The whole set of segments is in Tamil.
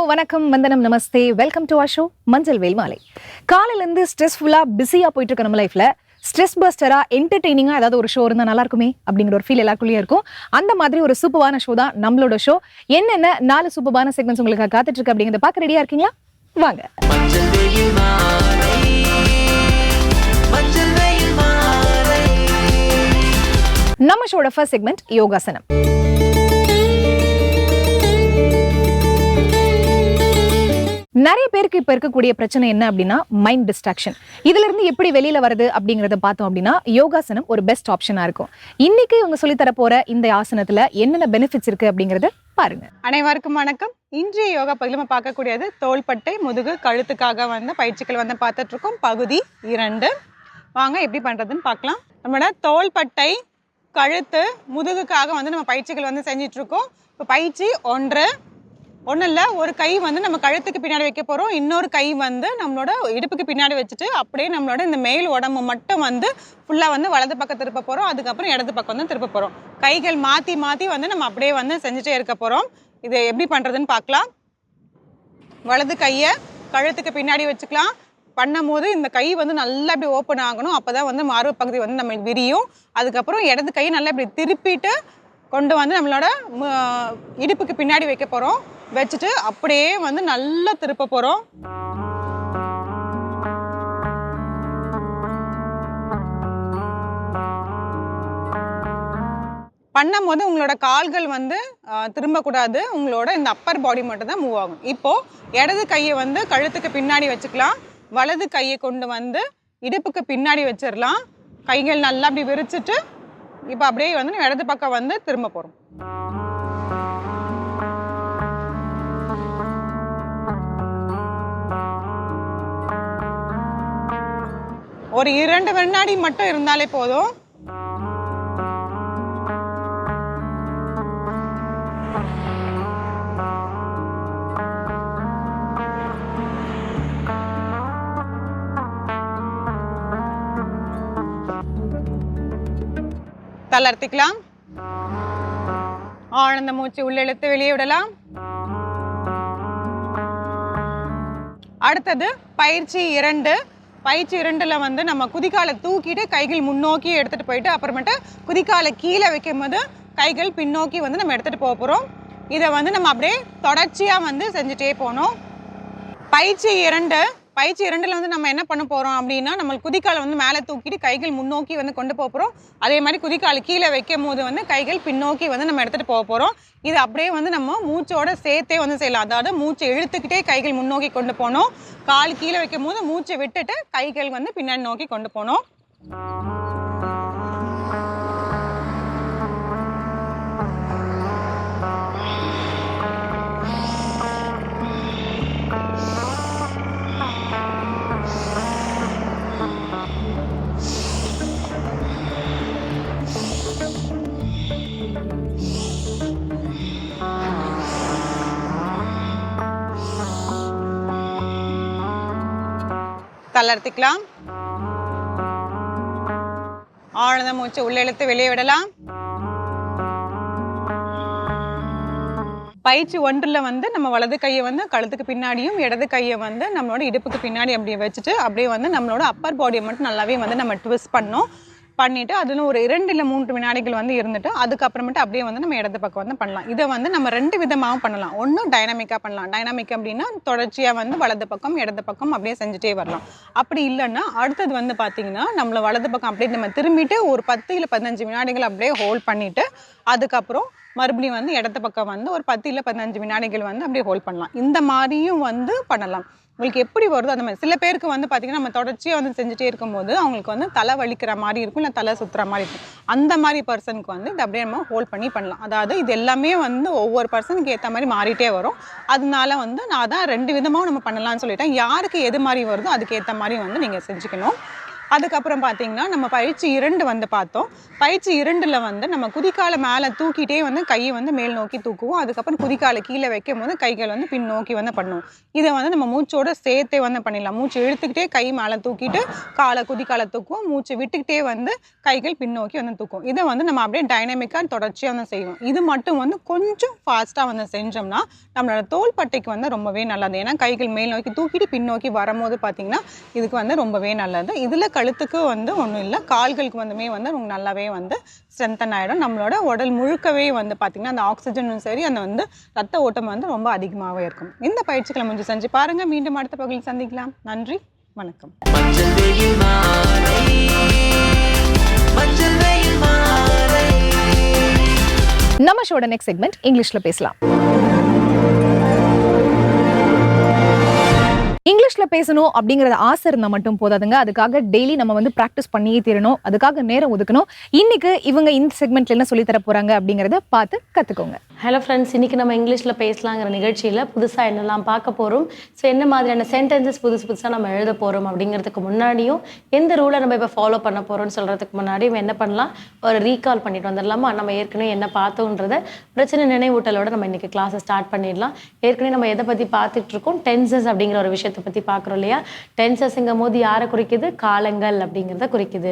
வணக்கம், வந்தனம், நமஸ்தே. வெல்கம் டு our show மஞ்சள் வேல் மாலை. காலையில இருந்து ஸ்ட்ரெஸ்ஃபுல்லா பிஸியா போயிட்டு இருக்க நம்ம லைஃப்ல ஸ்ட்ரெஸ் பஸ்டரா என்டர்டெய்னிங்கா ஏதாவது ஒரு ஷோ இருந்தா நல்லா இருக்குமே அப்படிங்கிற ஒரு ஃபீல் எல்லாருக்குள்ளேயும் இருக்கும். அந்த மாதிரி ஒரு சூப்பரான ஷோ தான் நம்மளோட ஷோ. என்னென்ன 4 சூப்பரான செக்மெண்ட்ஸ் உங்களுக்கு காத்துட்டு இருக்கு அப்படிங்கறத பார்க்க ரெடியா இருக்கீங்களா? வாங்க. நம்ம ஷோட ஃபர்ஸ்ட் செக்மெண்ட் யோகாசனம். நிறைய பேருக்கு இப்ப இருக்கக்கூடிய பிரச்சனை என்ன அப்படின்னா மைண்ட் டிஸ்ட்ராக்ஷன். இதுல இருந்து எப்படி வெளியில வருது அப்படிங்கறத பார்த்தோம் அப்படின்னா யோகாசனம் ஒரு பெஸ்ட் ஆப்ஷனா இருக்கும். இன்னைக்கு இவங்க சொல்லி தர போற இந்த ஆசனத்துல என்னென்ன பெனிஃபிட்ஸ் இருக்கு அப்படிங்கறத பாருங்க. அனைவருக்கும் வணக்கம். இன்றைய யோகா பகுதியில் நம்ம பார்க்கக்கூடியது தோள்பட்டை, முதுகு, கழுத்துக்காக பயிற்சிகள் பார்த்துட்டு இருக்கோம். பகுதி 2 வாங்க எப்படி பண்றதுன்னு பார்க்கலாம். நம்மளோட தோள்பட்டை, கழுத்து, முதுகுக்காக நம்ம பயிற்சிகள் செஞ்சிட்டு இருக்கோம். இப்போ பயிற்சி 1 இல்லை, ஒரு கை நம்ம கழுத்துக்கு பின்னாடி வைக்க போகிறோம். இன்னொரு கை நம்மளோட இடுப்புக்கு பின்னாடி வச்சுட்டு அப்படியே நம்மளோட இந்த மேல் உடம்பு மட்டும் ஃபுல்லாக வலது பக்கம் திருப்ப போகிறோம். அதுக்கப்புறம் இடது பக்கம் திருப்ப போகிறோம். கைகள் மாற்றி மாற்றி நம்ம அப்படியே செஞ்சுட்டே இருக்க போகிறோம். இது எப்படி பண்ணுறதுன்னு பார்க்கலாம். வலது கையை கழுத்துக்கு பின்னாடி வச்சுக்கலாம். பண்ணும் போது இந்த கை நல்லா இப்படி ஓப்பன் ஆகணும். அப்போ தான் மார்பு பகுதி நம்மளுக்கு விரியும். அதுக்கப்புறம் இடது கை நல்லா இப்படி திருப்பிட்டு கொண்டு நம்மளோட இடுப்புக்கு பின்னாடி வைக்க போகிறோம். வச்சுட்டு அப்படியே நல்லா திருப்ப போகிறோம். பண்ணும் போது உங்களோட கால்கள் திரும்பக்கூடாது. உங்களோட இந்த அப்பர் பாடி மட்டும் தான் மூவ் ஆகும். இப்போது இடது கையை கழுத்துக்கு பின்னாடி வச்சுக்கலாம். வலது கையை கொண்டு இடுப்புக்கு பின்னாடி வச்சிடலாம். கைகள் நல்லா அப்படி விரிச்சிட்டு இப்போ அப்படியே இடது பக்கம் திரும்ப போகிறோம். ஒரு 2 வினாடி மட்டும் இருந்தாலே போதும். தளர்த்திக்கலாம். ஆழ்ந்த மூச்சு உள்ளிழுத்து வெளியே விடலாம். அடுத்தது பயிற்சி 2. பயிற்சி 2ல் நம்ம குதிக்காலை தூக்கிட்டு கைகள் முன்னோக்கி எடுத்துகிட்டு போயிட்டு அப்புறமேட்டு குதிக்காலை கீழே வைக்கும் போது கைகள் பின்னோக்கி நம்ம எடுத்துகிட்டு போக போகிறோம். இதை நம்ம அப்படியே தொடர்ச்சியாக செஞ்சுட்டே போகணும். பயிற்சி 2ல் நம்ம என்ன பண்ண போகிறோம் அப்படின்னா, நம்ம குதிக்காலை மேலே தூக்கிட்டு கைகள் முன்னோக்கி கொண்டு போக போகிறோம். அதே மாதிரி குதிக்காலை கீழே வைக்கும் போது கைகள் பின்னோக்கி நம்ம எடுத்துகிட்டு போக போகிறோம். இது அப்படியே நம்ம மூச்சோட சேர்த்தே செய்யலாம். அதாவது மூச்சை இழுத்துக்கிட்டே கைகள் முன்னோக்கி கொண்டு போகணும். கால் கீழே வைக்கும் போது மூச்சை விட்டுட்டு கைகள் பின்னாடி நோக்கி கொண்டு போகணும். தளர்த்திக்கலாம். ஆழ்ந்த மூச்சு உள்ளிழுத்து வெளியே விடலாம். பயிற்சி 1ல் நம்ம வலது கையை கழுத்துக்கு பின்னாடியும் இடது கையை நம்மளோட இடுப்புக்கு பின்னாடி அப்படியே வச்சுட்டு அப்படியே நம்மளோட அப்பர் பாடியை மட்டும் நல்லாவே நம்ம ட்விஸ்ட் பண்ணோம். பண்ணிவிட்டு அதில் ஒரு 2 இல்லை 3 வினாடிகள் இருந்துட்டு அதுக்கப்புறமேட்டு அப்படியே நம்ம இடது பக்கம் பண்ணலாம். இதை நம்ம 2 விதமாகவும் பண்ணலாம். ஒன்று டைனாமிக்காக பண்ணலாம். டைனாமிக் அப்படின்னா தொடர்ச்சியாக வலது பக்கம் இடது பக்கம் அப்படியே செஞ்சுட்டே வரலாம். அப்படி இல்லைன்னா அடுத்தது பார்த்தீங்கன்னா நம்மளை வலது பக்கம் அப்படியே நம்ம திரும்பிட்டு ஒரு 10 இல்லை 15 வினாடிகள் அப்படியே ஹோல்ட் பண்ணிவிட்டு அதுக்கப்புறம் மறுபடியும் இடது பக்கம் ஒரு 10 இல்லை 15 வினாடிகள் அப்படியே ஹோல்ட் பண்ணலாம். இந்த மாதிரியும் பண்ணலாம். உங்களுக்கு எப்படி வருதோ அந்த மாதிரி. சில பேருக்கு பார்த்தீங்கன்னா நம்ம தொடர்ச்சியாக செஞ்சுட்டே இருக்கும்போது அவங்களுக்கு தலை வலிக்கிற மாதிரி இருக்கும், இல்லை தலை சுற்றுற மாதிரி இருக்கும். அந்த மாதிரி பர்சனுக்கு இது அப்படியே நம்ம ஹோல்ட் பண்ணி பண்ணலாம். அதாவது இது எல்லாமே ஒவ்வொரு பர்சனுக்கு ஏற்ற மாதிரி மாறிட்டே வரும். அதனால நான் தான் 2 விதமாகவும் நம்ம பண்ணலாம்னு சொல்லிட்டேன். யாருக்கு எது மாதிரி வருதோ அதுக்கு ஏற்ற மாதிரி நீங்கள் செஞ்சுக்கணும். அதுக்கப்புறம் பார்த்தீங்கன்னா நம்ம பயிற்சி 2 வந்து பார்த்தோம். பயிற்சி 2ல் வந்து நம்ம குதிக்கால மேலே தூக்கிட்டே வந்து கையை வந்து மேல் நோக்கி தூக்குவோம். அதுக்கப்புறம் குதிக்கால கீழே வைக்கும்போது கைகள் வந்து பின் நோக்கி வந்து பண்ணுவோம். இதை வந்து நம்ம மூச்சோட சேர்த்தே வந்து பண்ணிடலாம். மூச்சு இழுத்துக்கிட்டே கை மேலே தூக்கிட்டு குதிக்கால தூக்குவோம். மூச்சு விட்டுக்கிட்டே வந்து கைகள் பின்னோக்கி வந்து தூக்கும். இதை வந்து நம்ம அப்படியே டைனமிக்காக தொடர்ச்சியாக வந்து செய்வோம். இது மட்டும் வந்து கொஞ்சம் ஃபாஸ்ட்டாக வந்து செஞ்சோம்னா நம்மளோட தோள்பட்டைக்கு வந்து ரொம்பவே நல்லது. ஏன்னா கைகள் மேல் நோக்கி தூக்கிட்டு பின்னோக்கி வரும்போது பார்த்தீங்கன்னா இதுக்கு வந்து ரொம்பவே நல்லது. இதில் கழுத்துக்கு வந்து ஒன்றும் இல்லை, கால்களுக்கு வந்துமே வந்து உங்களுக்கு நல்லாவே வந்து ஸ்ட்ரென்தன் ஆகிடும். நம்மளோட உடல் முழுக்கவே வந்து பார்த்திங்கன்னா அந்த ஆக்சிஜனும் சரி அந்த வந்து ரத்த ஓட்டம் வந்து ரொம்ப அதிகமாகவே இருக்கும். இந்த பயிற்சிகளை முடிஞ்சு செஞ்சு பாருங்கள். மீண்டும் அடுத்த பகுதியில் சந்திக்கலாம். நன்றி, வணக்கம். நம்ம ஷோட நெக்ஸ்ட் செக்மெண்ட் இங்கிலீஷ்ல பேசலாம். இங்கிலீஷ்ல பேசணும் அப்படிங்கறது ஆசை இருந்தா மட்டும் போதாதுங்க. அதுக்காக டெய்லி நம்ம வந்து பிராக்டிஸ் பண்ணியே தீரணும். அதுக்காக நேரம் ஒதுக்கணும். இன்னைக்கு இவங்க இந்த செக்மெண்ட்ல என்ன சொல்லி தர போறாங்க அப்படிங்கறத பார்த்து கத்துக்கோங்க. ஹலோ ஃப்ரெண்ட்ஸ், இன்றைக்கி நம்ம இங்கிலீஷில் பேசலாங்கிற நிகழ்ச்சியில் புதுசாக என்னெல்லாம் பார்க்க போகிறோம், ஸோ என்ன மாதிரியான சென்டென்சஸ் புதுசாக நம்ம எழுத போகிறோம் அப்படிங்கிறதுக்கு முன்னாடியும் எந்த ரூலை நம்ம இப்போ ஃபாலோ பண்ண போகிறோம்னு சொல்கிறதுக்கு முன்னாடியும் என்ன பண்ணலாம், ஒரு ரீகால் பண்ணிட்டு வந்துடலாமா. நம்ம ஏற்கனவே என்ன பார்த்தோன்றத பிரச்சனை நினைவூட்டலோட நம்ம இன்றைக்கி கிளாஸை ஸ்டார்ட் பண்ணிடலாம். ஏற்கனவே நம்ம எதை பற்றி பார்த்துட்ருக்கோம், டென்சஸ் அப்படிங்கிற ஒரு விஷயத்தை பற்றி பார்க்குறோம் இல்லையா. டென்சஸ்ங்கும் போது யாரை குறிக்குது, காலங்கள் அப்படிங்கிறத குறிக்குது.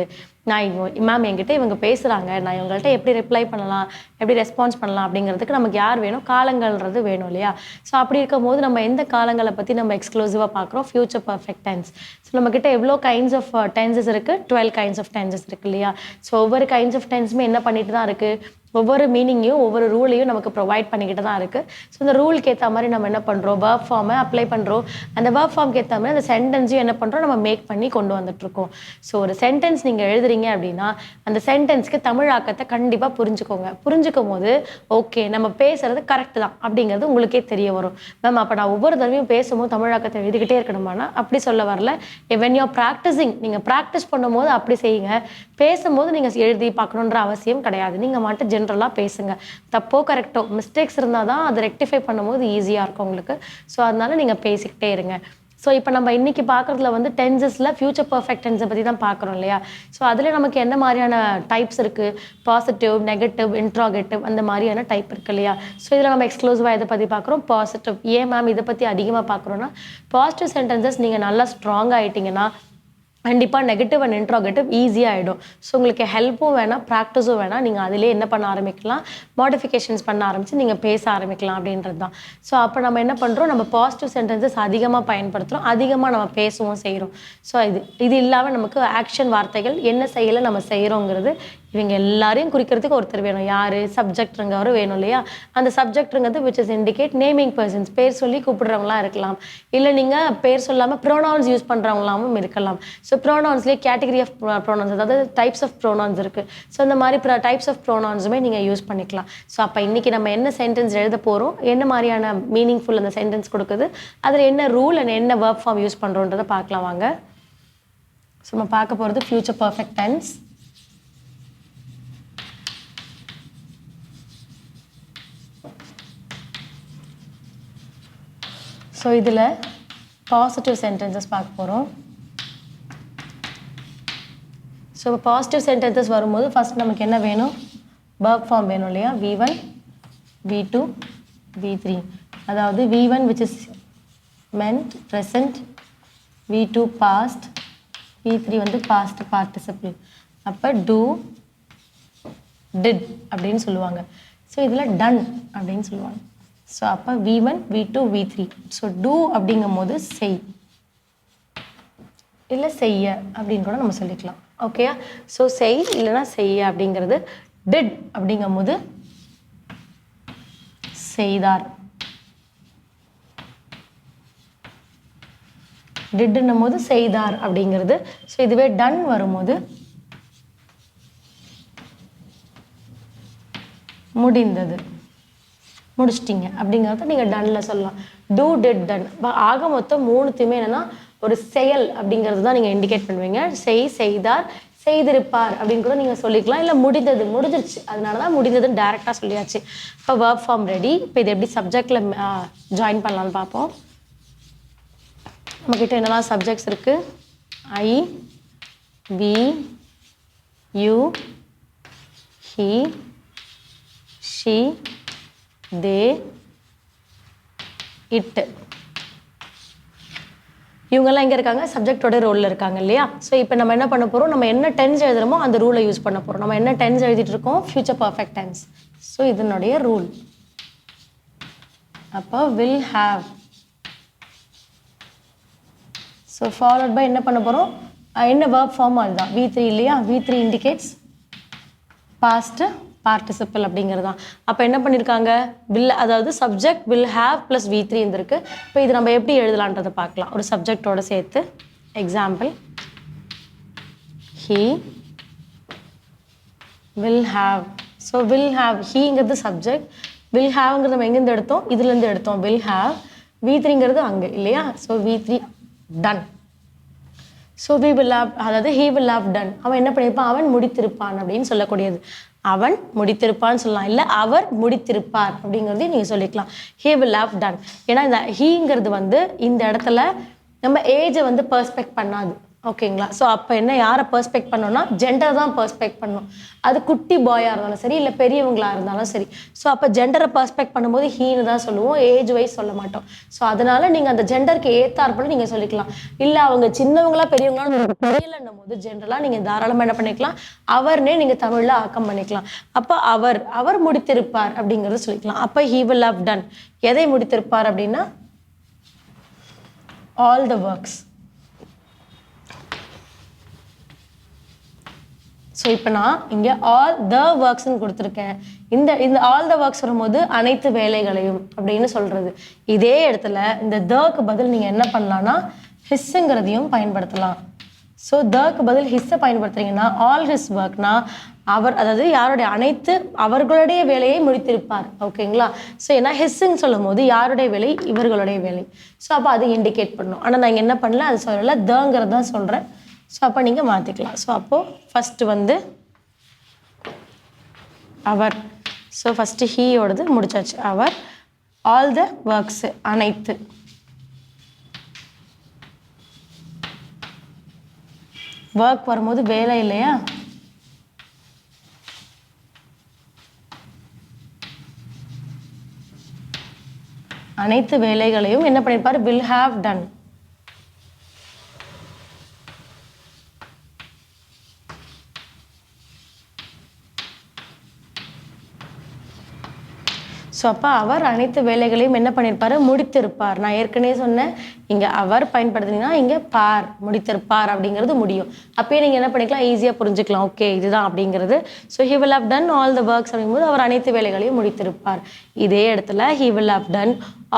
நான் மேம் என்கிட்ட இவங்க பேசுகிறாங்க, நான் இவங்கள்ட்ட எப்படி ரிப்ளை பண்ணலாம், எப்படி ரெஸ்பான்ஸ் பண்ணலாம் அப்படிங்கிறதுக்கு நமக்கு யார் வேணும், காலங்கள்ன்றது வேணும் இல்லையா. ஸோ அப்படி இருக்கும் போது நம்ம எந்த காலங்களை பற்றி நம்ம எக்ஸ்க்ளூசிவாக பார்க்குறோம், ஃபியூச்சர் பர்ஃபெக்ட் டென்ஸ். ஸோ நம்மக்கிட்ட எவ்வளோ கைண்ட்ஸ் ஆஃப் டென்சஸ் இருக்குது, 12 கைண்ட்ஸ் ஆஃப் டென்சஸ் இருக்குது இல்லையா. ஸோ ஒவ்வொரு கைண்ட்ஸ் ஆஃப் டென்ஸுமே என்ன பண்ணிட்டு தான் இருக்குது, ஒவ்வொரு மீனிங்கையும் ஒவ்வொரு ரூலையும் நமக்கு ப்ரொவைட் பண்ணிக்கிட்டு தான் இருக்குது. ஸோ இந்த ரூலுக்கு ஏற்ற மாதிரி நம்ம என்ன பண்ணுறோம், வேர்ப் ஃபார்மை அப்ளை பண்ணுறோம். அந்த வேர்ப் ஃபார்முக்கு ஏற்ற மாதிரி அந்த சென்டென்ஸையும் என்ன பண்ணுறோம், நம்ம மேக் பண்ணி கொண்டு வந்துட்டுருக்கோம். ஸோ ஒரு சென்டென்ஸ் நீங்கள் எழுதுறீங்க அப்படின்னா அந்த சென்டென்ஸ்க்கு தமிழாக்கத்தை கண்டிப்பாக புரிஞ்சுக்கோங்க. புரிஞ்சுக்கும் போது ஓகே நம்ம பேசுகிறது கரெக்டு தான் அப்படிங்கிறது உங்களுக்கே தெரிய வரும். மேம் அப்போ நான் ஒவ்வொரு தடவையும் பேசும்போது தமிழாக்கத்தை எழுதிக்கிட்டே இருக்கணுமானா அப்படி சொல்ல வரல. வென் யூ ப்ராக்டிஸிங், நீங்கள் ப்ராக்டிஸ் பண்ணும்போது அப்படி செய்யுங்க. பேசும்போது நீங்கள் எழுதி பார்க்கணுன்ற அவசியம் கிடையாது. நீங்கள் மட்டும் ஜென்ரலாக பேசுங்க. தப்போ கரெக்டோ மிஸ்டேக்ஸ் இருந்தால் தான் அதை ரெக்டிஃபை பண்ணும்போது ஈஸியாக இருக்கும் உங்களுக்கு. ஸோ அதனால நீங்கள் பேசிக்கிட்டே இருங்க. ஸோ இப்போ நம்ம இன்றைக்கி பார்க்குறதுல வந்து டென்சஸில் ஃபியூச்சர் பர்ஃபெக்ட் டென்ஸை பற்றி தான் பார்க்குறோம் இல்லையா. ஸோ அதில் நமக்கு என்ன மாதிரியான டைப்ஸ் இருக்குது, பாசிட்டிவ், நெகட்டிவ், இன்ட்ராகேட்டிவ் அந்த மாதிரியான டைப் இருக்குது இல்லையா. ஸோ இதில் நம்ம எக்ஸ்க்ளூசிவாக இதை பற்றி பார்க்குறோம், பாசிட்டிவ். ஏன் மேம் இதை பற்றி அதிகமாக பார்க்குறோன்னா, பாசிட்டிவ் சென்டென்சஸ் நீங்கள் நல்லா ஸ்ட்ராங்காக ஆகிட்டிங்கன்னா கண்டிப்பாக நெகட்டிவ் அண்ட் இன்ட்ராகேட்டிவ் ஈஸியாக ஆகிடும். ஸோ உங்களுக்கு ஹெல்ப்பும் வேணாம், ப்ராக்டிஸும் வேணாம், நீங்கள் அதிலே என்ன பண்ண ஆரம்பிக்கலாம், மாடிஃபிகேஷன்ஸ் பண்ண ஆரம்பித்து நீங்கள் பேச ஆரம்பிக்கலாம் அப்படின்றது தான். ஸோ அப்போ நம்ம என்ன பண்ணுறோம், நம்ம பாசிட்டிவ் சென்டென்சஸ் அதிகமாக பயன்படுத்துகிறோம், அதிகமாக நம்ம பேசவும் செய்கிறோம். ஸோ இது இல்லாமல் நமக்கு ஆக்ஷன் வார்த்தைகள் என்ன செய்யலை நம்ம செய்கிறோங்கிறது இவங்க எல்லாரையும் குறிக்கிறதுக்கு ஒருத்தர் வேணும். யார், சப்ஜெக்ட்ங்கிறவர் வேணும் இல்லையா. அந்த சப்ஜெக்ட்ங்கிறது which is indicate naming persons, பேர் சொல்லி கூப்பிடுறவங்களாம் இருக்கலாம். இல்லை நீங்கள் பேர் சொல்லாமல் ப்ரோனவுன்ஸ் யூஸ் பண்ணுறவங்களாவும் இருக்கலாம். ஸோ ப்ரோனவுன்ஸ்லேயே கேட்டகரி ஆஃப் ப்ரோனவுன்ஸ், அதாவது டைப்ஸ் ஆஃப் ப்ரோனவுன்ஸ் இருக்குது. ஸோ இந்த மாதிரி டைப்ஸ் ஆஃப் ப்ரோனவுன்ஸுமே நீங்கள் யூஸ் பண்ணிக்கலாம். ஸோ அப்போ இன்றைக்கி நம்ம என்ன சென்டென்ஸ் எழுத போகிறோம், என்ன மாதிரியான மீனிங்ஃபுல் அந்த சென்டென்ஸ் கொடுக்குது, அதில் என்ன ரூல் அண்ட் என்ன வேர்ப் ஃபார்ம் யூஸ் பண்ணுறோன்றதை பார்க்கலாம் வாங்க. ஸோ நம்ம பார்க்க போகிறது ஃபியூச்சர் பர்ஃபெக்ட் டென்ஸ். ஸோ இதில் பாசிட்டிவ் சென்டென்சஸ் பார்க்க போகிறோம். ஸோ பாசிட்டிவ் சென்டென்சஸ் வரும்போது ஃபஸ்ட் நமக்கு என்ன வேணும், வேர்ப் ஃபார்ம் வேணும் இல்லையா. V1, V2, V3. அதாவது V1 which is meant present, V2 past, V3 வந்து past participle. அப்போ do, did அப்படின்னு சொல்லுவாங்க. ஸோ இதில் done அப்படின்னு சொல்லுவாங்க. ஸோ அப்போ V1, V2, V3. So two அப்படிங்கும் போது செய், இல்லை செய்ய அப்படின்னு கூட நம்ம சொல்லிக்கலாம். ஓகேயா. ஸோ செய் இல்லைன்னா செய்ய அப்படிங்கிறது. டிட் அப்படிங்கும் போது செய்தார். டிட்னும் போது செய்தார் அப்படிங்கிறது. ஸோ இதுவே டன் வரும்போது முடிந்தது, முடிச்சிட்டிங்க அப்படிங்கிறத நீங்கள் டன்னில் சொல்லலாம். Do, did, done. ஆக மொத்தம் மூணுத்தையுமே என்னென்னா ஒரு செயல் அப்படிங்கிறது தான் நீங்கள் இண்டிகேட் பண்ணுவீங்க. செய்தார், செய்திருப்பார் அப்படின்னு கூட நீங்கள் சொல்லிக்கலாம். இல்லை முடிந்தது, முடிஞ்சிருச்சு, அதனால தான் முடிந்ததுன்னு டேரெக்டாக சொல்லியாச்சு. இப்போ வேர்ப் ஃபார்ம் ரெடி. இப்போ இது எப்படி சப்ஜெக்டில் ஜாயின் பண்ணலான்னு பார்ப்போம். நம்மக்கிட்ட என்னெல்லாம் சப்ஜெக்ட்ஸ் இருக்குது, ஐ, we, you, he, she, they, it. இவங்கெல்லாம் எங்கே இருக்காங்க? சப்ஜெக்டோட ரோலில் இருக்காங்க இல்லையா? ஸோ இப்போ நம்ம என்ன பண்ண போகிறோம், நம்ம என்ன டென்ஸ் எழுதுறோமோ அந்த ரூலை யூஸ் பண்ண போகிறோம். நம்ம என்ன டென்ஸ் எழுதிட்டு இருக்கோம்? Future perfect tense. ஸோ இதனுடைய ரூல். அப்போ will have. So followed by என்ன பண்ண போகிறோம்? என்ன வேர்ப் ஃபார்ம் அதுதான், V3 இல்லையா? V3 இண்டிகேட்ஸ் பாஸ்ட் பார்ட்டிசிபிள் அப்படிங்கிறது தான். அப்போ என்ன பண்ணியிருக்காங்க? வில், அதாவது subject will have plus V3 இருந்திருக்கு. இப்போ இது நம்ம எப்படி எழுதலான்றதை பார்க்கலாம் ஒரு சப்ஜெக்டோட சேர்த்து. Example, he will have. So will have, ஹீங்கிறது சப்ஜெக்ட், will haveங்கிறது நம்ம எங்கேருந்து எடுத்தோம்? இதுலேருந்து எடுத்தோம். will have, V3ங்கிறது அங்கே இல்லையா? So V3 done. So we will have, அதாவது he will have done. அவன் என்ன பண்ணியிருப்பான்? அவன் முடித்திருப்பான் அப்படின்னு சொல்லக்கூடியது. அவன் முடித்திருப்பான்னு சொல்லலாம், இல்லை அவர் முடித்திருப்பார் அப்படிங்கிறதையும் நீங்கள் சொல்லிக்கலாம். he will have done. ஏன்னா இந்த ஹீங்கிறது வந்து இந்த இடத்துல நம்ம ஏஜை வந்து பர்ஸ்பெக்ட் பண்ணாது. ஓகேங்களா? ஸோ அப்போ என்ன, யாரை பர்ஸ்பெக்ட் பண்ணோம்னா ஜெண்டர் தான் பர்ஸ்பெக்ட் பண்ணணும். அது குட்டி பாயாக இருந்தாலும் சரி, இல்லை பெரியவங்களா இருந்தாலும் சரி. ஸோ அப்போ ஜெண்டரை பர்ஸ்பெக்ட் பண்ணும்போது ஹீன்னு தான் சொல்லுவோம், ஏஜ் வைஸ் சொல்ல மாட்டோம். ஸோ அதனால நீங்கள் அந்த ஜெண்டருக்கு ஏற்றாற்போல நீங்கள் சொல்லிக்கலாம். இல்லை அவங்க சின்னவங்களா பெரியவங்களா தெரியலன்னும் போது ஜென்ரலாக நீங்கள் தாராளமாக என்ன பண்ணிக்கலாம், அவர்னே நீங்கள் தமிழில் ஆக்கம் பண்ணிக்கலாம். அப்போ அவர் முடித்திருப்பார் அப்படிங்கிறத சொல்லிக்கலாம். அப்போ he will have done. எதை முடித்திருப்பார் அப்படின்னா ஆல் த ஒர்க்ஸ். ஸோ இப்போ நான் இங்கே ஆல் த ஒர்க்ஸ்ன்னு கொடுத்துருக்கேன். இந்த ஆல் த ஒர்க்ஸ் வரும்போது அனைத்து வேலைகளையும் அப்படின்னு சொல்கிறது. இதே இடத்துல இந்த தக்கு பதில் நீங்கள் என்ன பண்ணலான்னா ஹிஸ்ஸுங்கிறதையும் பயன்படுத்தலாம். ஸோ தக்கு பதில் ஹிஸ்ஸை பயன்படுத்துறீங்கன்னா ஆல் ஹிஸ் ஒர்க்னா அவர், அதாவது யாருடைய அனைத்து அவர்களுடைய வேலையை முடித்திருப்பார். ஓகேங்களா? ஸோ ஏன்னா ஹிஸ்ஸுன்னு சொல்லும் போது யாருடைய வேலை? இவர்களுடைய வேலை. ஸோ அப்போ அது இண்டிகேட் பண்ணணும். ஆனால் நான் இங்கே என்ன பண்ணல, அது சொல்லலை, தங்கிறது தான் சொல்கிறேன். ஸோ அப்போ நீங்கள் மாற்றிக்கலாம். ஸோ அப்போது ஃபஸ்ட்டு வந்து அவர். ஸோ ஃபஸ்ட்டு ஹீயோடது முடிச்சாச்சு. அவர், ஆல் த ஒர்க்ஸு அனைத்து, ஒர்க் வரும்போது வேலை இல்லையா? அனைத்து வேலைகளையும் என்ன பண்ணியிருப்பார்? Will have done. ஸோ அப்போ அவர் அனைத்து வேலைகளையும் என்ன பண்ணியிருப்பார்? முடித்திருப்பார். நான் ஏற்கனவே சொன்னேன், இங்கே அவர் பயன்படுத்தினீங்கன்னா இங்கே பார், முடித்திருப்பார் அப்படிங்கிறது முடியும். அப்பயே நீங்கள் என்ன பண்ணிக்கலாம், ஈஸியாக புரிஞ்சுக்கலாம், ஓகே இதுதான் அப்படிங்கிறது. So he will have done all the works அப்படிங்கும்போது அவர் அனைத்து வேலைகளையும் முடித்திருப்பார். இதே இடத்துல he will have done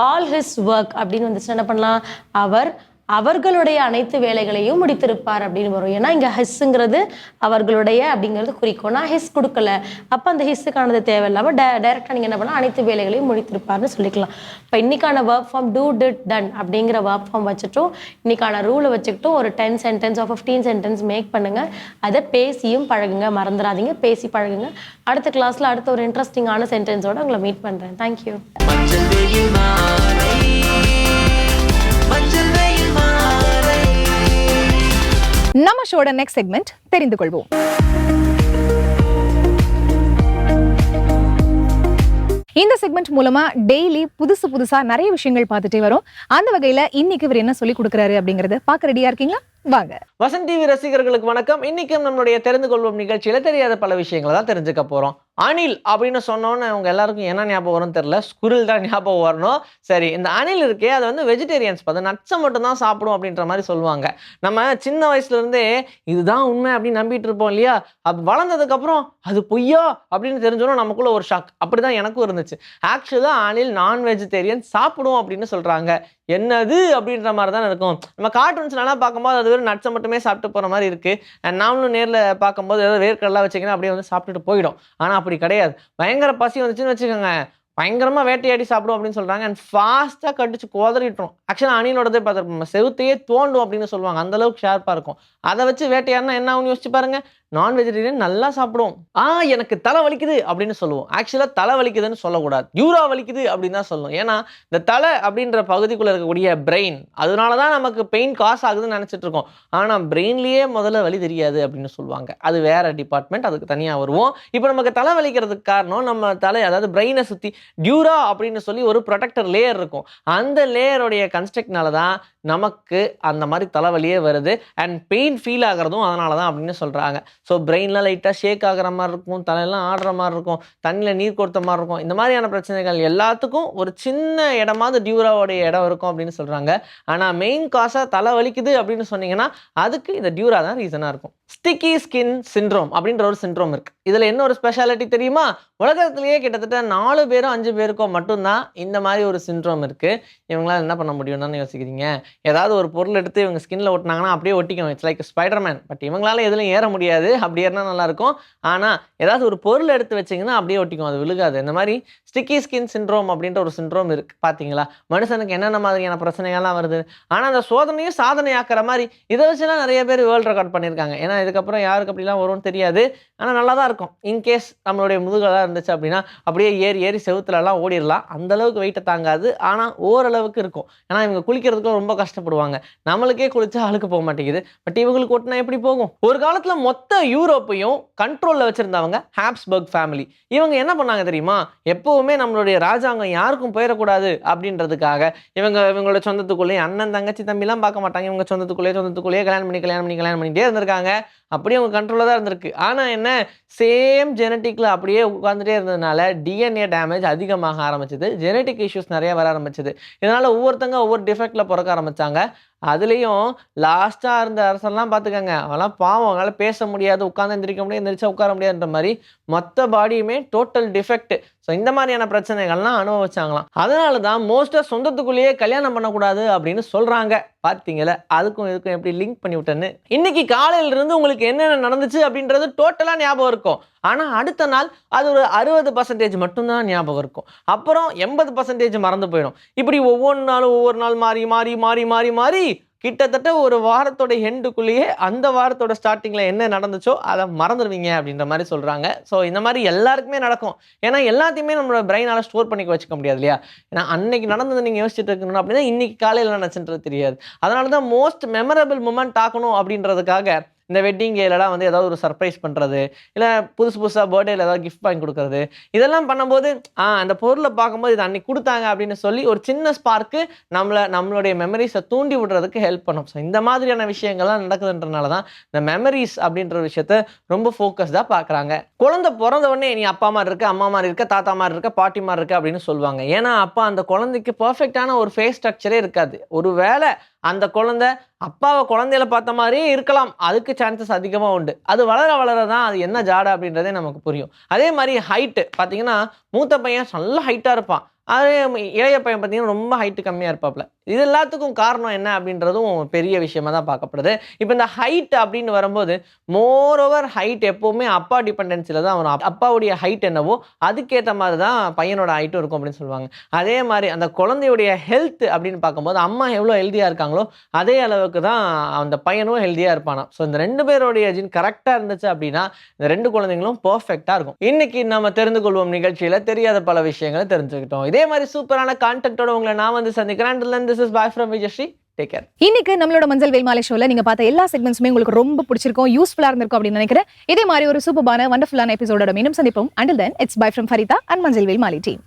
all his work அப்படின்னு வந்துச்சுன்னா என்ன பண்ணலாம், அவர்களுடைய அனைத்து வேலைகளையும் முடித்திருப்பார் அப்படின்னு வரும். ஏன்னா இங்கே ஹிஸ்ஸுங்கிறது அவர்களுடைய அப்படிங்கிறது குறிக்கும். நான் ஹிஸ் கொடுக்கல, அப்போ அந்த ஹிஸ்ஸுக்கானது தேவையில்லாமல் டைரெக்டாக நீங்கள் என்ன பண்ணலாம், அனைத்து வேலைகளையும் முடித்திருப்பார்னு சொல்லிக்கலாம். இப்போ இன்னைக்கான verb form do did done அப்படிங்கிற ஒர்க் ஃபார்ம் வச்சுட்டும் இன்னைக்கான ரூலை வச்சுக்கிட்டும் ஒரு 10 சென்டென்ஸ் 15 சென்டென்ஸ் மேக் பண்ணுங்கள். அதை பேசியும் பழகுங்க, மறந்துடாதீங்க, பேசி பழகுங்க. அடுத்த கிளாஸில் அடுத்த ஒரு இன்ட்ரெஸ்டிங்கான சென்டென்ஸோடு உங்களை மீட் பண்ணுறேன். தேங்க்யூ. நம்ம ஷோட நெக்ஸ்ட் செக்மெண்ட் தெரிந்து கொள்வோம். இந்த செக்மெண்ட் மூலமா டெய்லி புதுசா நிறைய விஷயங்கள் பார்த்துட்டே வரும். அந்த வகையில இன்னைக்கு இவர் என்ன சொல்லி கொடுக்குறாரு அப்படிங்கறத பார்க்க ரெடியா இருக்கீங்களா? வாங்க. வசந்த் டிவி ரசிகர்களுக்கு வணக்கம். இன்னைக்கும் நம்மளுடைய தெரிந்து கொள்வோம் நிகழ்ச்சியில தெரியாத பல விஷயங்களை தான் தெரிஞ்சுக்க போறோம். அணில் அப்படின்னு சொன்னோன்னு அவங்க எல்லாருக்கும் என்ன ஞாபகம் வரும்னு தெரியல, ஸ்குரில் தான் ஞாபகம் வரணும். சரி, இந்த அணில் இருக்கே அது வந்து வெஜிடேரியன்ஸ் பார்த்து நட்ஸை மட்டும் தான் சாப்பிடும் அப்படின்ற மாதிரி சொல்லுவாங்க. நம்ம சின்ன வயசுல இருந்தே இதுதான் உண்மை அப்படின்னு நம்பிட்டு இருப்போம் இல்லையா? அது வளர்ந்ததுக்கு அப்புறம் அது பொய்யா அப்படின்னு தெரிஞ்சோன்னா நமக்குள்ள ஒரு ஷாக். அப்படிதான் எனக்கும் இருந்துச்சு. ஆக்சுவலா அணில் நான் வெஜிடேரியன் சாப்பிடும் அப்படின்னு சொல்றாங்க. என்னது அப்படின்ற மாதிரி தான் இருக்கும். நம்ம கார்ட்டூன்ஸ்லாம் பார்க்கும்போது அது வெறும் நட்ஸை மட்டுமே சாப்பிட்டு போகிற மாதிரி இருக்குது. நாமளும் நேரில் பார்க்கும்போது ஏதாவது வேர்க்கடலாம் வச்சிங்கன்னா அப்படியே வந்து சாப்பிட்டுட்டு போயிடும். ஆனால் அப்படி கிடையாது. பயங்கர பசி வந்துச்சுன்னு வச்சுக்கோங்க, பயங்கரமாக வேட்டையாடி சாப்பிடும் அப்படின்னு சொல்கிறாங்க. அண்ட் ஃபாஸ்ட்டாக கடிச்சு குதறிட்டுரும். ஆக்சுவலாக அணிலோடதே பார்த்துருப்போம், செவுத்தையே தோண்டும் அப்படின்னு சொல்லுவாங்க. அந்தளவுக்கு ஷார்ப்பாக இருக்கும். அதை வச்சு வேட்டையாடினா என்ன ஆகுன்னு யோசிச்சு பாருங்க. நான் வெஜிடேரியன் நல்லா சாப்பிடுவோம். எனக்கு தலை வலிக்குது அப்படின்னு சொல்லுவோம். ஆக்சுவலாக தலை வலிக்குதுன்னு சொல்லக்கூடாது, டியூரா வலிக்குது அப்படின்னு தான் சொல்லணும். ஏன்னா இந்த தலை அப்படின்ற பகுதிக்குள்ளே இருக்கக்கூடிய பிரெயின், அதனால தான் நமக்கு பெயின் காஸ் ஆகுதுன்னு நினச்சிட்டு இருக்கோம். ஆனால் பிரெயின்லேயே முதல்ல வலி தெரியாது அப்படின்னு சொல்லுவாங்க. அது வேற டிபார்ட்மெண்ட், அதுக்கு தனியாக வருவோம். இப்போ நமக்கு தலை வலிக்கிறதுக்கு காரணம் நம்ம தலை, அதாவது பிரெயினை சுற்றி டியூரா அப்படின்னு சொல்லி ஒரு ப்ரொடெக்டர் லேயர் இருக்கும். அந்த லேயருடைய கன்ஸ்ட்ரக்ட்னால தான் நமக்கு அந்த மாதிரி தலைவலியே வருது. அண்ட் பெயின் ஃபீல் ஆகிறதும் அதனால தான் அப்படின்னு சொல்கிறாங்க. ஸோ பிரெயின்லாம் லைட்டாக ஷேக் ஆகிற மாதிரி இருக்கும், தலையெல்லாம் ஆடுற மாதிரி இருக்கும், தண்ணியில் நீர் கொடுத்த மாதிரி இருக்கும். இந்த மாதிரியான பிரச்சனைகள் எல்லாத்துக்கும் ஒரு சின்ன இடமாவது டியூராவோடைய இடம் இருக்கும் அப்படின்னு சொல்கிறாங்க. ஆனால் மெயின் காசாக தலை வலிக்குது அப்படின்னு சொன்னீங்கன்னா அதுக்கு இந்த டியூரா தான் ரீசனாக இருக்கும். ஸ்டிக்கி ஸ்கின் சிண்ட்ரோம் அப்படின்ற ஒரு சிண்ட்ரோம் இருக்குது. இதில் என்ன ஒரு ஸ்பெஷாலிட்டி தெரியுமா? உலகத்திலேயே கிட்டத்தட்ட 4 பேரும் 5 பேருக்கோ மட்டும்தான் இந்த மாதிரி ஒரு சிண்ட்ரோம் இருக்குது. இவங்களால என்ன பண்ண முடியும்னு யோசிக்கிறீங்க? ஏதாவது ஒரு பொருள் எடுத்து இவங்க ஸ்கின்ல ஒட்டினாங்கன்னா அப்படியே ஒட்டிக்கும். It's like Spiderman. பட் இவங்களால எதுலையும் ஏற முடியாது. அப்படி ஏறினா நல்லாயிருக்கும். ஆனால் ஏதாவது ஒரு பொருள் எடுத்து வச்சிங்கன்னா அப்படியே ஒட்டிக்கும், அது விழுகாது. இந்த மாதிரி ஸ்டிக்கி ஸ்கின் சிண்ட்ரோம் அப்படின்ற ஒரு சிண்ட்ரோம் இருக்குது. பார்த்தீங்களா, மனுஷனுக்கு என்னென்ன மாதிரியான பிரச்சனைகள்லாம் வருது. ஆனால் அந்த சோதனையும் சாதனையாக்குற மாதிரி இதை வச்சுலாம் நிறைய பேர் வேர்ல்டு ரெக்கார்ட் பண்ணியிருக்காங்க. ஏன்னா இதுக்கப்புறம் யாருக்கு அப்படிலாம் வரும்னு தெரியாது. ஆனால் நல்லா தான் இருக்கும். இன்கேஸ் நம்மளுடைய முதுகெல்லாம் இருந்துச்சு அப்படின்னா அப்படியே ஏறி ஏறி செவுத்துலலாம் ஓடிடலாம். அந்தளவுக்கு வெயிட்டை தாங்காது, ஆனால் ஓரளவுக்கு இருக்கும். ஏன்னா இவங்க குளிக்கிறதுக்கு ரொம்ப கஷ்டப்படுவாங்க. நம்மளுக்கே குளிச்சா அழுக்கு போக மாட்டேங்குது. பட் இவங்களுக்கு ஓட்டினா எப்படி போகும்? ஒரு காலத்தில் மொத்த யூரோப்பையும் கண்ட்ரோலில் வச்சுருந்தவங்க ஹாப்ஸ்பர்க் ஃபேமிலி. இவங்க என்ன பண்ணாங்க தெரியுமா? எப்போவுமே நம்மளுடைய ராஜாங்கம் யாருக்கும் போயிடக்கூடாது அப்படின்றதுக்காக இவங்களோட சொந்தத்துக்குள்ளேயே அண்ணன் தங்கச்சி தம்பிலாம் பார்க்க மாட்டாங்க. இவங்க சொந்தத்துக்குள்ளேயே கல்யாணம் பண்ணிட்டே இருந்திருக்காங்க. அப்படியே அவங்க கண்ட்ரோலில் தான் இருந்திருக்கு. ஆனால் என்ன, சேம் ஜெனட்டிக்கில் அப்படியே உட்காந்துட்டே இருந்ததுனால டிஎன்ஏ டேமேஜ் அதிகமாக ஆரம்பிச்சது. ஜெனட்டிக் இஷ்யூஸ் நிறைய வர ஆரம்பிச்சது. இதனால் ஒவ்வொருத்தங்க ஒவ்வொரு டிஃபெக்டில் பிறக்க ஆரம்பித்தாங்க. அதுலேயும் லாஸ்ட்டாக இருந்த அரசெல்லாம் பார்த்துக்கங்க, அவெல்லாம் பாவம், அவங்களால பேச முடியாது, உட்காந்து எந்திரிக்க முடியாது, எந்திரிச்சா உட்கார முடியாதுன்ற மாதிரி மொத்த பாடியுமே டோட்டல் டிஃபெக்ட். ஸோ இந்த மாதிரியான பிரச்சனைகள்லாம் அனுபவிச்சாங்களாம். அதனால தான் மோஸ்ட்டாக சொந்தத்துக்குள்ளேயே கல்யாணம் பண்ணக்கூடாது அப்படின்னு சொல்கிறாங்க. பார்த்தீங்களா, அதுக்கும் இதுக்கும் எப்படி லிங்க் பண்ணி விட்டேன்னு. இன்னைக்கு காலையிலிருந்து உங்களுக்கு என்னென்ன நடந்துச்சு அப்படின்றது டோட்டலாக ஞாபகம் இருக்கும். ஆனால் அடுத்த நாள் அது ஒரு 60% மட்டும்தான் ஞாபகம் இருக்கும். அப்புறம் 80% மறந்து போயிடும். இப்படி ஒவ்வொரு நாள் மாறி மாறி மாறி மாறி மாறி கிட்டத்தட்ட ஒரு வாரத்தோட எண்டுக்குள்ளேயே அந்த வாரத்தோட ஸ்டார்டிங்கில் என்ன நடந்துச்சோ அதை மறந்துடுவீங்க அப்படின்ற மாதிரி சொல்கிறாங்க. ஸோ இந்த மாதிரி எல்லாருக்குமே நடக்கும். ஏன்னா எல்லாத்தையுமே நம்மளோட பிரெயினால் ஸ்டோர் பண்ணி வச்சுக்க முடியாது இல்லையா? ஏன்னா அன்னைக்கு நடந்தது நீங்கள் யோசிச்சுட்டு இருக்கணும் அப்படின்னா இன்னைக்கு காலையில் நடந்துச்சுன்றது தெரியாது. அதனால தான் மோஸ்ட் மெமரபிள் மூமெண்ட் ஆக்கணும் அப்படின்றதுக்காக இந்த வெட்டிங் டேலலாம் வந்து ஏதாவது ஒரு சர்ப்ரைஸ் பண்ணுறது, இல்லை புதுசாக பர்த்டேயில் ஏதாவது கிஃப்ட் வாங்கி கொடுக்குறது, இதெல்லாம் பண்ணும்போது அந்த பொருளை பார்க்கும்போது இது அன்னைக்கு கொடுத்தாங்க அப்படின்னு சொல்லி ஒரு சின்ன ஸ்பார்க்கு நம்மளுடைய மெமரிஸை தூண்டி விடுறதுக்கு ஹெல்ப் பண்ணும். ஸோ இந்த மாதிரியான விஷயங்கள்லாம் நடக்குதுன்றனால தான் இந்த மெமரிஸ் அப்படின்ற விஷயத்த ரொம்ப ஃபோக்கஸ்டாக பார்க்குறாங்க. குழந்தை பிறந்த உடனே நீ அப்பா மாதிரி இருக்க, அம்மா மாதிரி இருக்க, தாத்தா மாதிரி இருக்க, பாட்டி மாதிரி இருக்க அப்படின்னு சொல்லுவாங்க. ஏன்னா அப்போ அந்த குழந்தைக்கு பர்ஃபெக்டான ஒரு ஃபேஸ் ஸ்ட்ரக்சரே இருக்காது. ஒரு வேளை அந்த குழந்தை அப்பாவை குழந்தையில பார்த்த மாதிரியே இருக்கலாம், அதுக்கு சான்சஸ் அதிகமாக உண்டு. அது வளர தான் அது என்ன ஜாடை அப்படின்றதே நமக்கு புரியும். அதே மாதிரி ஹைட்டு பார்த்தீங்கன்னா, மூத்த பையன் நல்ல ஹைட்டாக இருப்பான், அதே இளைய பையன் பார்த்தீங்கன்னா ரொம்ப ஹைட்டு கம்மியாக இருப்பாப்புல. இது எல்லாத்துக்கும் காரணம் என்ன அப்படின்றதும் பெரிய விஷயமா தான் பார்க்கப்படுது. இப்போ இந்த ஹைட் அப்படின்னு வரும்போது மோரோவர் ஹைட் எப்போவுமே அப்பா டிபெண்டன்சியில் தான் வரும். அப்பாவுடைய ஹைட் என்னவோ அதுக்கேற்ற மாதிரி தான் பையனோட ஹைட்டும் இருக்கும் அப்படின்னு சொல்லுவாங்க. அதே மாதிரி அந்த குழந்தையுடைய ஹெல்த் அப்படின்னு பார்க்கும்போது அம்மா எவ்வளோ ஹெல்த்தியாக இருக்காங்களோ அதே அளவுக்கு தான் அந்த பையனும் ஹெல்த்தியாக இருப்பானா. ஸோ இந்த 2 பேருடைய ஜீன் கரெக்டாக இருந்துச்சு அப்படின்னா இந்த 2 குழந்தைங்களும் பர்ஃபெக்டாக இருக்கும். இன்னைக்கு நம்ம தெரிந்து கொள்வோம் நிகழ்ச்சியில் தெரியாத பல விஷயங்களை தெரிஞ்சுக்கிட்டோம். இதே மாதிரி சூப்பரான கான்டென்ட்டோட உங்களை நான் வந்து சந்திக்கிறேன். This is bye from Vijayashree. Take care. இன்னைக்கு நம்மளோட மஞ்சள் வேல்மாலை ஷோல நீங்க பார்த்த எல்லா செக்மெண்ட்ஸுமே உங்களுக்கு ரொம்ப பிடிச்சிருக்கும், யூஸ்ஃபுல்லா இருந்திருக்கும் அப்படின்னு நினைக்கிறேன். இதே மாதிரி ஒரு சூப்பரான வண்டர்ஃபுல்லான எபிசோடோட மீண்டும் சந்திப்போம். Until then, it's bye from Farita and மஞ்சள் வேல்மாலை team.